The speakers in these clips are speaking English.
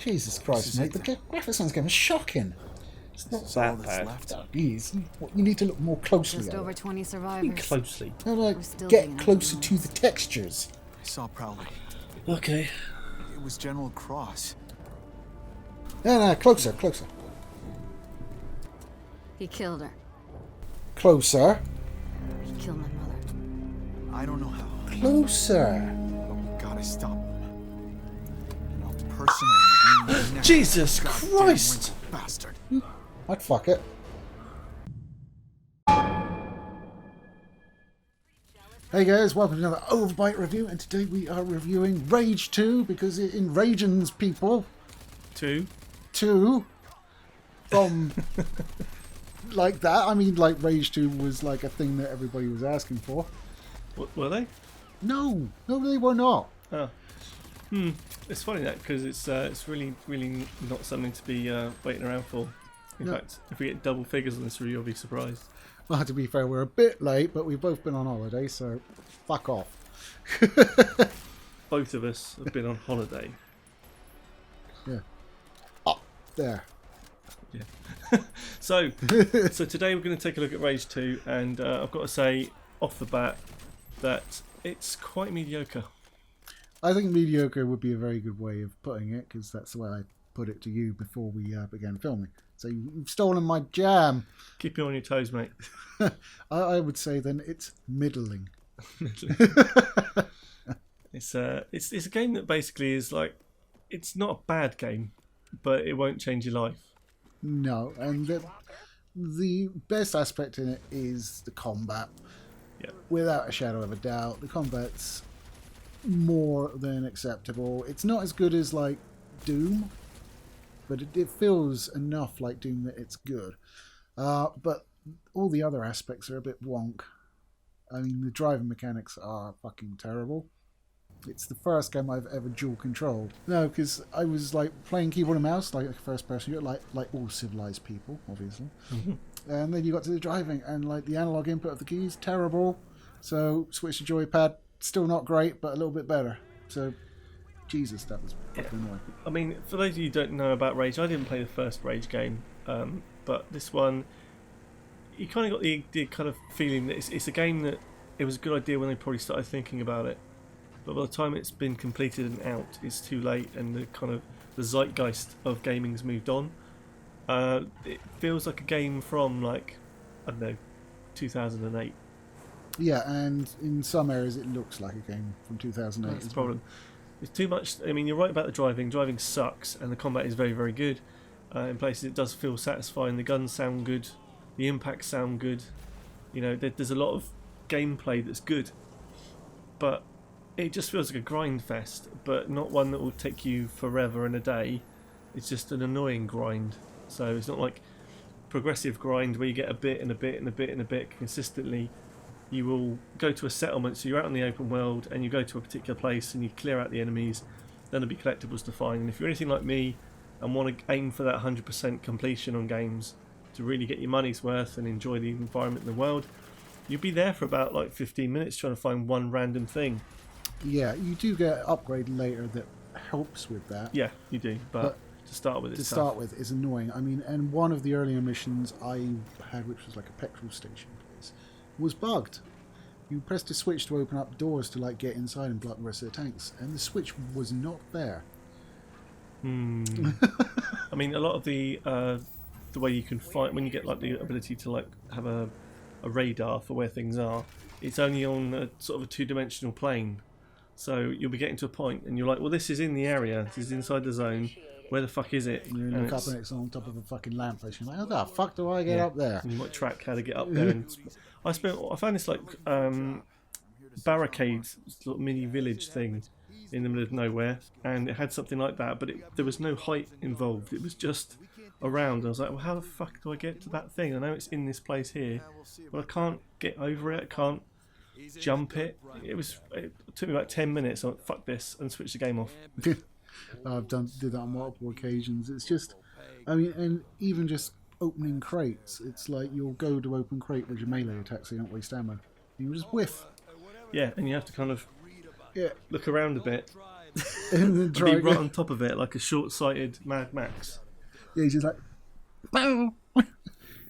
Jesus Christ, mate. The graphics on this game is shocking. It's not that bad. Jeez. You need to look more closely Just at over it. 20 Think survivors. closely. No, like, We're still get digging up closer the to the textures. I saw Prowley. Okay. It was General Cross. No, closer. He killed her. Closer. He killed my mother. I don't know how, Closer. but we gotta stop him. And I'll personally wring the neck Jesus of that goddamn Christ! Winter bastard. I'd fuck it. Hey guys, welcome to another Overbite review, and today we are reviewing Rage 2 because it enragens people. Two. From like that. I mean, like Rage 2 was like a thing that everybody was asking for. What, were they? No, they were not. Oh. It's funny that because it's really not something to be waiting around for. In fact, if we get double figures on this review, I'll be surprised. Well, to be fair, we're a bit late, but we've both been on holiday, so fuck off. Both of us have been on holiday. Yeah. Up there. Yeah. So today we're going to take a look at Rage 2, and I've got to say off the bat that it's quite mediocre. I think mediocre would be a very good way of putting it, because that's the way I put it to you before we began filming. So you've stolen my jam. Keep you on your toes, mate. I would say then it's middling. It's a game that basically is like, it's not a bad game, but it won't change your life. No, and the best aspect in it is the combat. Yeah. Without a shadow of a doubt, the combat's more than acceptable. It's not as good as like Doom, but it feels enough like Doom that it's good. But all the other aspects are a bit wonk. I mean, the driving mechanics are fucking terrible. It's the first game I've ever dual controlled. No, because I was like playing keyboard and mouse, like a first person, like all civilized people, obviously. Mm-hmm. And then you got to the driving, and like the analog input of the keys, terrible. So switch to joypad, still not great, but a little bit better. So, Jesus, that was fucking annoying. I mean, for those of you who don't know about Rage, I didn't play the first Rage game, but this one, you kind of got the kind of feeling that it's a game that it was a good idea when they probably started thinking about it, but by the time it's been completed and out, it's too late, and the zeitgeist of gaming's moved on. It feels like a game from like, I don't know, 2008. Yeah, and in some areas it looks like a game from 2008. That's the problem. It's too much. I mean, you're right about the driving. Driving sucks, and the combat is very, very good. In places, it does feel satisfying. The guns sound good. The impacts sound good. You know, there's a lot of gameplay that's good, but it just feels like a grind fest. But not one that will take you forever and a day. It's just an annoying grind. So it's not like progressive grind where you get a bit and a bit and a bit and a bit consistently. You will go to a settlement, so you're out in the open world, and you go to a particular place and you clear out the enemies. Then there'll be collectibles to find. And if you're anything like me and want to aim for that 100% completion on games to really get your money's worth and enjoy the environment in the world, you'll be there for about like 15 minutes trying to find one random thing. Yeah, you do get an upgrade later that helps with that. Yeah, you do, but to start with, it's start tough. with is annoying. I mean, and one of the earlier missions I had, which was like a petrol station place, was bugged. You pressed a switch to open up doors to like get inside and block the rest of the tanks, and the switch was not there. I mean, a lot of the way you can find, when you get like the ability to like have a radar for where things are, it's only on a sort of a two-dimensional plane. So you'll be getting to a point and you're like, well, this is in the area, this is inside the zone, where the fuck is it? And you look up and it's on top of a fucking lamppost. You're like, how the fuck do I get up there? And you might track how to get up there. And I found this like barricade sort of mini village thing in the middle of nowhere, and it had something like that, but there was no height involved. It was just around. I was like, well, how the fuck do I get to that thing? I know it's in this place here, but I can't get over it. I can't jump it. It took me about 10 minutes. I went, fuck this, and switched the game off. I've did that on multiple occasions. It's just, I mean, and even just opening crates, it's like you'll go to open crate with your melee attack so you don't waste ammo. You just whiff. Yeah, and you have to kind of look around a bit And then and be trying. right on top of it like a short-sighted Mad Max. Yeah, he's just like, bow.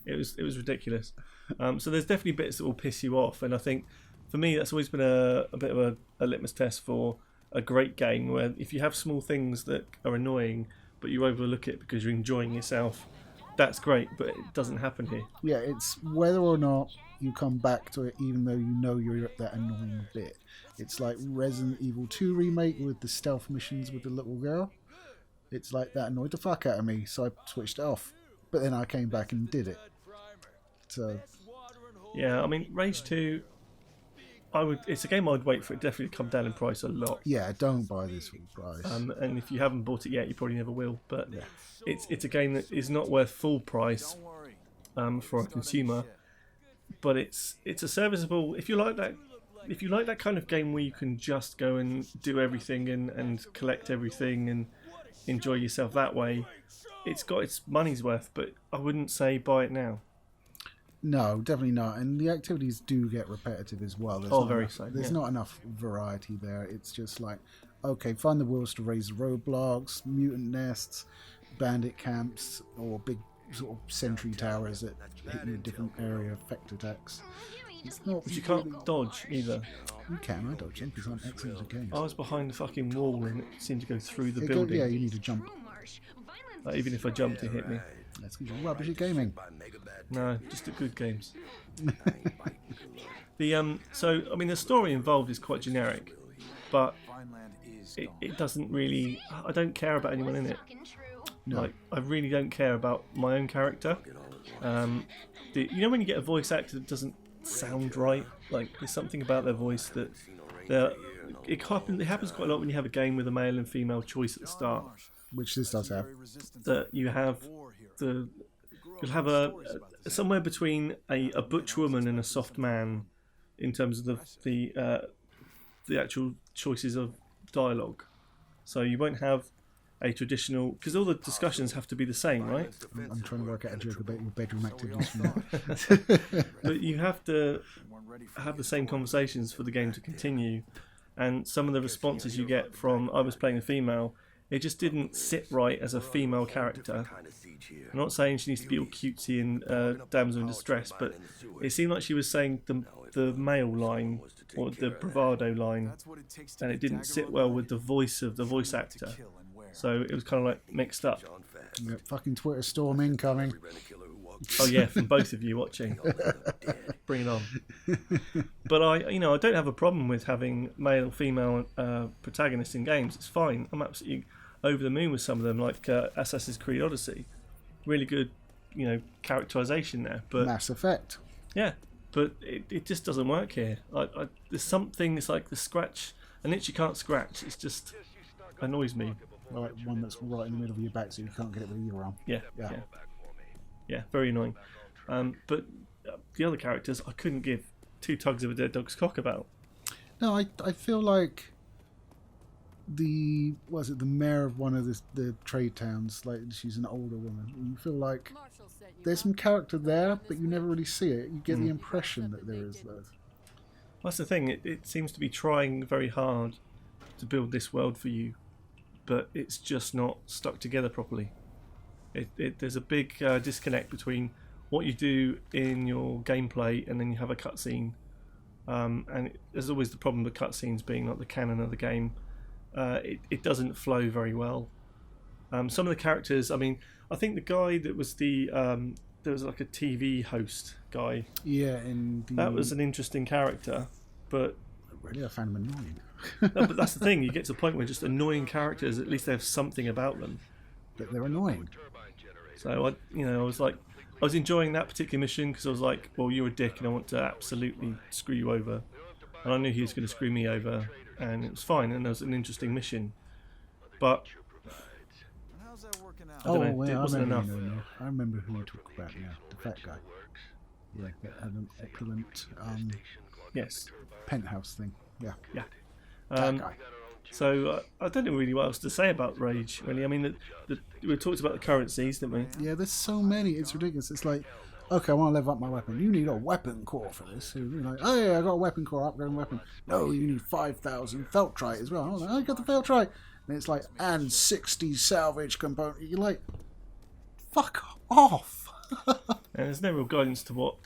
It was ridiculous. So there's definitely bits that will piss you off, and I think for me that's always been a bit of a litmus test for a great game, where if you have small things that are annoying but you overlook it because you're enjoying yourself, that's great, but it doesn't happen here. Yeah, it's whether or not you come back to it, even though you know you're at that annoying bit. It's like Resident Evil 2 remake with the stealth missions with the little girl. It's like that annoyed the fuck out of me, so I switched it off. But then I came back and did it. So Yeah, I mean, Rage 2, it's a game I'd wait for it definitely to come down in price a lot. yeah, don't buy this full price. And if you haven't bought it yet, you probably never will. But Yeah. it's a game that is not worth full price for a consumer. But it's a serviceable. If you like that kind of game where you can just go and do everything and collect everything and enjoy yourself that way, it's got its money's worth. But I wouldn't say buy it now. No, definitely not. And the activities do get repetitive as well. There's not enough variety there. It's just like, okay, find the wheels to raise the roadblocks, mutant nests, bandit camps, or big sort of sentry towers that hit you in a different area, effect attacks. It's not. But you can't dodge either. You can. I dodge them because I'm excellent at games. I was behind the fucking wall and it seemed to go through the It building. yeah, you need to jump. Even if I jumped, it hit me. That's because you're rubbish at gaming. No, just at good games. So I mean the story involved is quite generic, but it doesn't really. I don't care about anyone in it. No. Like I really don't care about my own character. You know when you get a voice actor that doesn't sound right, like there's something about their voice that it happens quite a lot when you have a game with a male and female choice at the start. Which this does have. That you have you'll have somewhere between a butch woman and a soft man in terms of the actual choices of dialogue. So you won't have a traditional, because all the discussions have to be the same, right? I'm trying to work out a joke about your bedroom activities from that. But you have to have the same conversations for the game to continue, and some of the responses you get from I was playing a female, it just didn't sit right as a female character. I'm not saying she needs to be all cutesy and damsel in distress, but it seemed like she was saying the male line or the bravado line, and it didn't sit well with the voice of the voice actor. So it was kind of like mixed up. Yeah, fucking Twitter storm incoming. Oh yeah, from both of you watching. Bring it on. But I don't have a problem with having male, female protagonists in games. It's fine. I'm absolutely over the moon with some of them, like Assassin's Creed Odyssey. Really good, characterization there. But Mass Effect. yeah, but it just doesn't work here. There's something. It's like the scratch, an itch you can't scratch. It's just annoys me. Like one that's right in the middle of your back so you can't get it with either arm. Yeah, very annoying. But the other characters, I couldn't give two tugs of a dead dog's cock about. No, I feel like the mayor of one of the trade towns, like she's an older woman. And you feel like there's some character there, but you never really see it. You get the impression that there is, though. That's the thing. It seems to be trying very hard to build this world for you, but it's just not stuck together properly. There's a big disconnect between what you do in your gameplay and then you have a cutscene. There's always the problem with cutscenes being like the canon of the game. It doesn't flow very well. Some of the characters, I mean, I think the guy that was there was like a TV host guy. Yeah, that was an interesting character, but really I found him annoying. no, but that's the thing. You get to a point where just annoying characters, at least they have something about them. But they're annoying. So I was enjoying that particular mission because I was like, well, you're a dick and I want to absolutely screw you over. And I knew he was going to screw me over, and it was fine. And it was an interesting mission, but I don't know, it wasn't enough. I remember who you talk about now. The fat guy. Yeah, that had an opulent Yes. penthouse thing. Yeah. Yeah. That guy. So I don't know really what else to say about Rage. Really, I mean, we talked about the currencies, didn't we? Yeah, there's so many. It's ridiculous. It's like okay, I want to level up my weapon. You need a weapon core for this. So you're like, oh yeah, I got a weapon core, upgrading weapon. No, you need 5,000 feltrite as well. I was like, oh, you got the feltrite. And it's like, and 60 salvage component. You're like, fuck off. And there's no real guidance to what.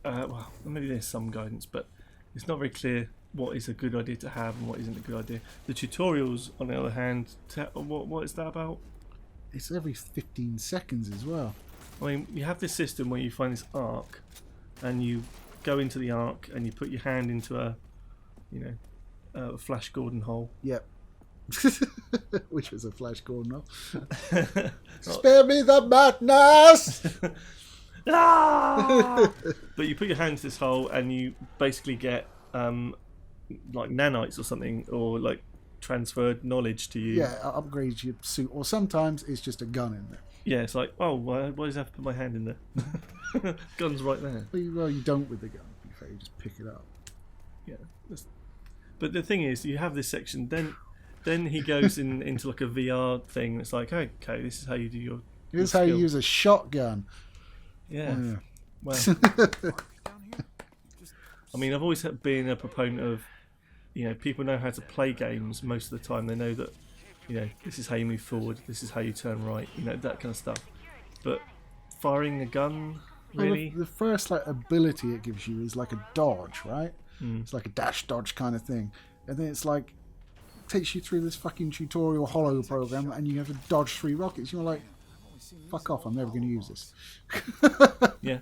Well, maybe there's some guidance, but it's not very clear what is a good idea to have and what isn't a good idea. The tutorials, on the other hand, what is that about? It's every 15 seconds as well. I mean, you have this system where you find this arc, and you go into the arc and you put your hand into a, a Flash Gordon hole. Yep. Which was a Flash Gordon hole. Spare me the madness! Ah! But you put your hand into this hole and you basically get like nanites or something, or like transferred knowledge to you. Yeah, upgrades your suit, or sometimes it's just a gun in there. Yeah, it's like, oh, why does I have to put my hand in there? Gun's right there. Well, you don't with the gun. To be fair, you just pick it up. Yeah, but the thing is, you have this section. Then he goes into like a VR thing. It's like, okay, this is how you do your. This is how you use a shotgun. Yeah. Well, Down here. I mean, I've always been a proponent of, people know how to play games most of the time. They know that, this is how you move forward, this is how you turn right, that kind of stuff. But firing a gun, really? Well, the first ability it gives you is like a dodge, right? It's like a dash dodge kind of thing, and then it's like takes you through this fucking tutorial hollow program, and you have to dodge 3 rockets. You're like, fuck off! I'm never going to use this. Yeah.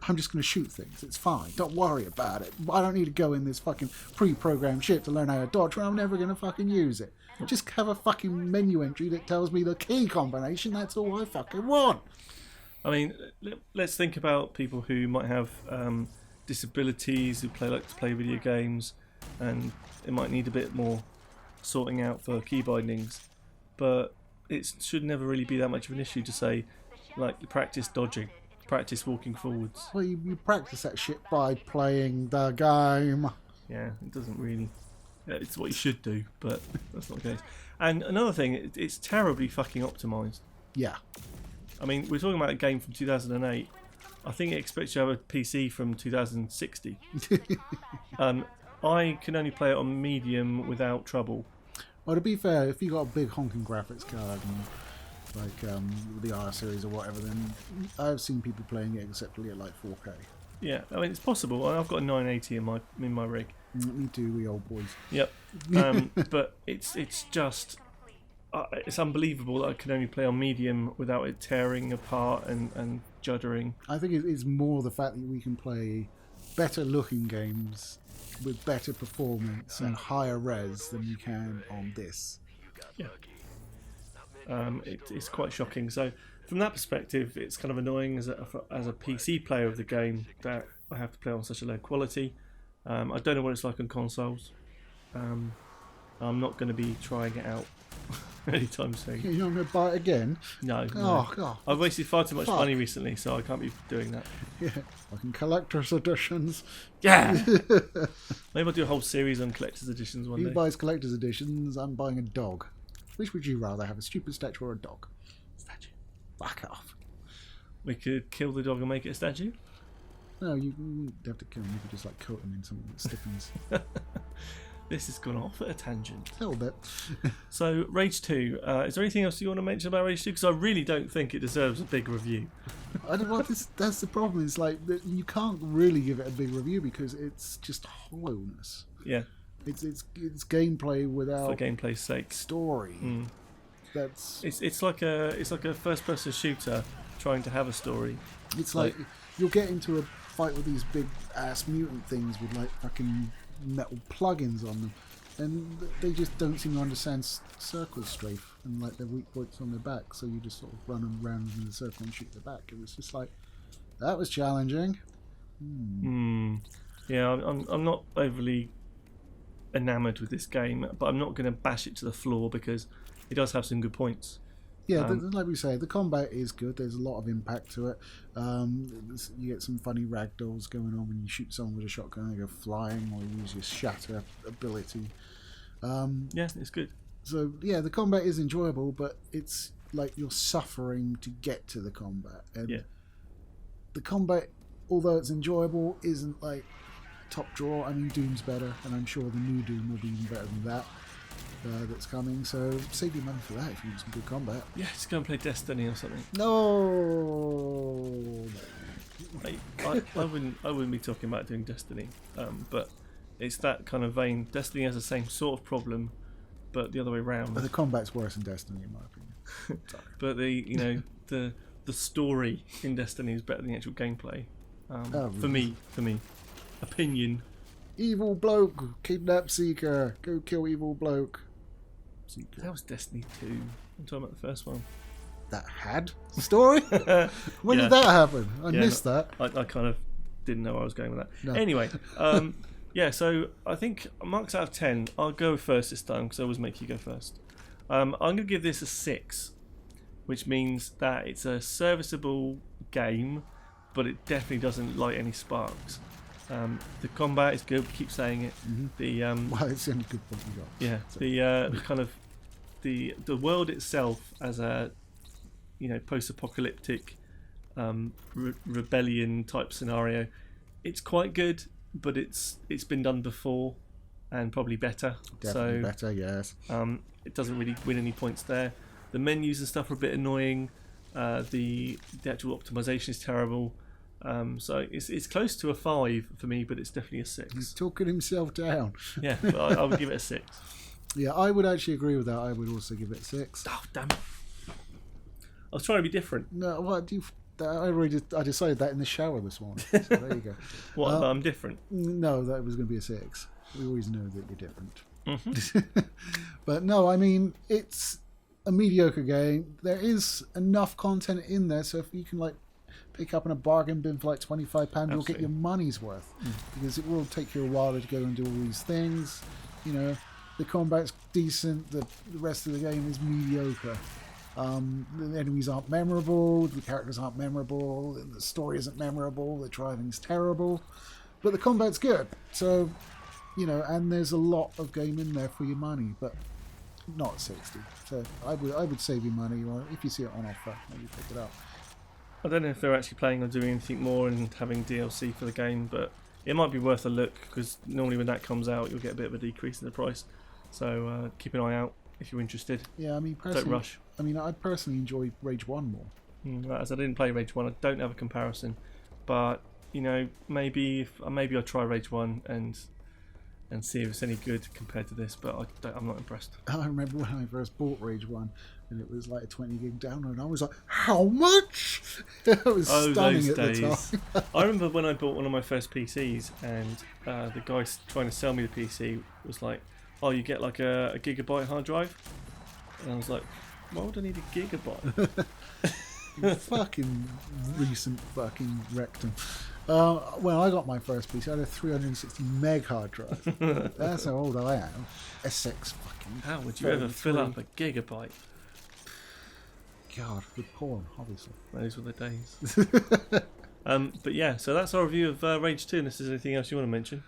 I'm just going to shoot things. It's fine. Don't worry about it. I don't need to go in this fucking pre-programmed shit to learn how to dodge when I'm never going to fucking use it. Just have a fucking menu entry that tells me the key combination. That's all I fucking want. I mean, let's think about people who might have disabilities, who like to play video games, and it might need a bit more sorting out for key bindings. But it should never really be that much of an issue to say, like, practice dodging. Practice walking forwards. Well, you practice that shit by playing the game. Yeah, it doesn't really. It's what you should do, but that's not the case. And another thing, it's terribly fucking optimised. Yeah. I mean, we're talking about a game from 2008. I think it expects you to have a PC from 2060. I can only play it on medium without trouble. Well, to be fair, if you got a big honking graphics card and like the R series or whatever, then I've seen people playing it acceptably at like 4K. Yeah, I mean it's possible. I've got a 980 in my rig. Me too, we old boys. Yep. But it's just it's unbelievable that I can only play on medium without it tearing apart and juddering. I think it's more the fact that we can play better looking games with better performance and higher res than you can on this. Yeah. It's quite shocking. So from that perspective, it's kind of annoying as a PC player of the game that I have to play on such a low quality. I don't know what it's like on consoles. I'm not going to be trying it out anytime soon. You're not going to buy it again? No. Oh, God. I've wasted far too much money recently, so I can't be doing that. Yeah, fucking collector's editions. Yeah! Maybe I'll do a whole series on collector's editions one He day. buys collector's editions, I'm buying a dog. Which would you rather have, a stupid statue or a dog? Statue. Fuck off. We could kill the dog and make it a statue? No, you wouldn't have to kill him, you could just like coat him in something that stiffens. This has gone off at a tangent. A little bit. So, Rage 2. Is there anything else you want to mention about Rage 2? Because I really don't think it deserves a big review. I don't know. That's the problem. It's like that you can't really give it a big review because it's just hollowness. Yeah. It's gameplay For without gameplay's sake. story. Mm. That's It's like a first-person shooter trying to have a story. it's like you'll get into a fight with these big ass mutant things with like fucking metal plugins on them, and they just don't seem to understand circle strafe and like their weak points on their back. So you just sort of run them around in a circle and shoot their back. It was just like that was challenging. Yeah, I'm not overly enamoured with this game, but I'm not going to bash it to the floor because it does have some good points. Yeah, like we say, the combat is good. There's a lot of impact to it. You get some funny ragdolls going on when you shoot someone with a shotgun. They go flying, or you use your shatter ability. Yeah, it's good. So yeah, the combat is enjoyable, but it's like you're suffering to get to the combat. And Yeah. the combat, although it's enjoyable, isn't like top draw. I mean, Doom's better, and I'm sure the new Doom will be even better than that. That's coming, so save your money for that if you want some good combat. Yeah, just go and play Destiny or something. No. I wouldn't be talking about doing Destiny, but it's that kind of vein. Destiny has the same sort of problem, but the other way around. But the combat's worse in Destiny, in my opinion. Sorry. But the story in Destiny is better than the actual gameplay. For me, opinion. Evil bloke, kidnap Seeker, go kill evil bloke. Seeker. That was Destiny 2. I'm talking about the first one. That had story? When Yeah. did that happen? I Yeah, missed that. I kind of didn't know where I was going with that. No. Anyway, yeah, so I think marks out of 10. I'll go first this time because I always make you go first. I'm going to give this a 6, which means that it's a serviceable game, but it definitely doesn't light any sparks. The combat is good. We keep saying it. Mm-hmm. The Well, it's the only good point you got. yeah, the kind of the world itself as a post-apocalyptic rebellion type scenario. It's quite good, but it's been done before and probably better. Definitely So better, yes. it doesn't really win any points there. The menus and stuff are a bit annoying. The actual optimization is terrible. So it's close to a 5 for me, but it's definitely a 6. He's talking himself down. Yeah, but I would give it a 6. Yeah, I would actually agree with that. I would also give it a 6. Oh, damn it. I was trying to be different. No, what do you? I decided that in the shower this morning. So there you go. What, but I'm different? No, that was going to be a 6. We always know that you're different. Mm-hmm. But no, I mean, it's a mediocre game. There is enough content in there, so if you can like pick up in a bargain bin for like £25, you'll get Absolutely. your money's worth. Because it will take you a while to go and do all these things. You know, the combat's decent. The rest of the game is mediocre. The enemies aren't memorable, the characters aren't memorable, the story isn't memorable, the driving's terrible, but the combat's good. So, you know, and there's a lot of game in there for your money, but not 60. So I would save your money, or if you see it on offer, maybe pick it up. I don't know if they're actually planning on doing anything more and having DLC for the game, but it might be worth a look because normally when that comes out, you'll get a bit of a decrease in the price. So keep an eye out if you're interested. Yeah, I mean, personally, Don't rush. I mean, I personally enjoy Rage 1 more. As I didn't play Rage 1, I don't have a comparison, but you know, maybe I'll try Rage 1 and see if it's any good compared to this, but I'm not impressed. I remember when I first bought Rage 1 and it was like a 20 gig download, and I was like, how much? It was stunning those at days. the time. I remember when I bought one of my first PCs and the guy trying to sell me the PC was like, oh, you get like a gigabyte hard drive? And I was like, why would I need a gigabyte? You fucking recent fucking rectum. When I got my first PC, I had a 360 meg hard drive. That's how old I am. S6 fucking. How would you ever fill up a gigabyte? God, with porn, obviously. Those were the days. But yeah, so that's our review of Rage 2. Unless there's anything else you want to mention?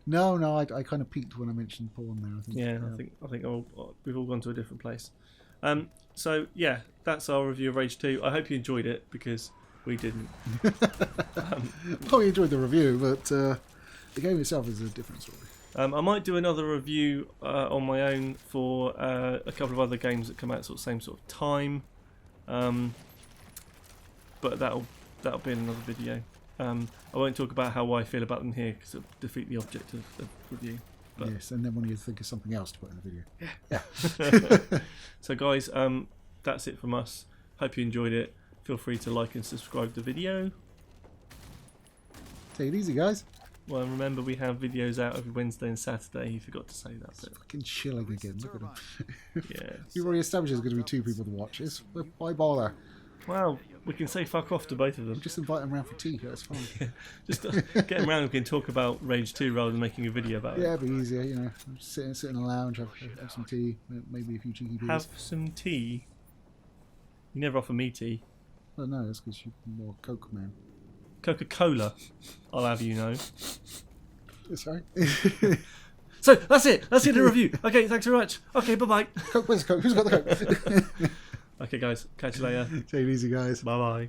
No, I kind of peaked when I mentioned porn there. I think. Yeah, I think we've all gone to a different place. So yeah, that's our review of Rage 2. I hope you enjoyed it because we didn't. Well, we enjoyed the review, but the game itself is a different story. I might do another review on my own for a couple of other games that come out sort of same sort of time, but that'll be in another video. I won't talk about how I feel about them here because it'll defeat the object of the review. But yes, and then when you think of something else to put in the video. yeah. So guys, that's it from us. Hope you enjoyed it. Feel free to like and subscribe to the video. Take it easy, guys. Well, remember we have videos out every Wednesday and Saturday. You forgot to say that It's bit. fucking chilling again. Look at him. Yeah. You've already established there's going to be 2 people to watch this. Why bother? Well, we can say fuck off to both of them. Just invite them around for tea. That's fine. Just get them around. We can talk about Rage 2 rather than making a video about Yeah, it. it'd be easier, you know. Sit in a lounge, have some tea, maybe a few cheeky beers. Have some tea. You never offer me tea. Well, no, that's because you're more Coke man. Coca-Cola, I'll have you know. Sorry. So that's it. That's it. The review. Okay, thanks very much. Okay, bye bye. Coke, where's the Coke? Who's got the Coke? Okay, guys, catch you later. Take it easy, guys. Bye bye.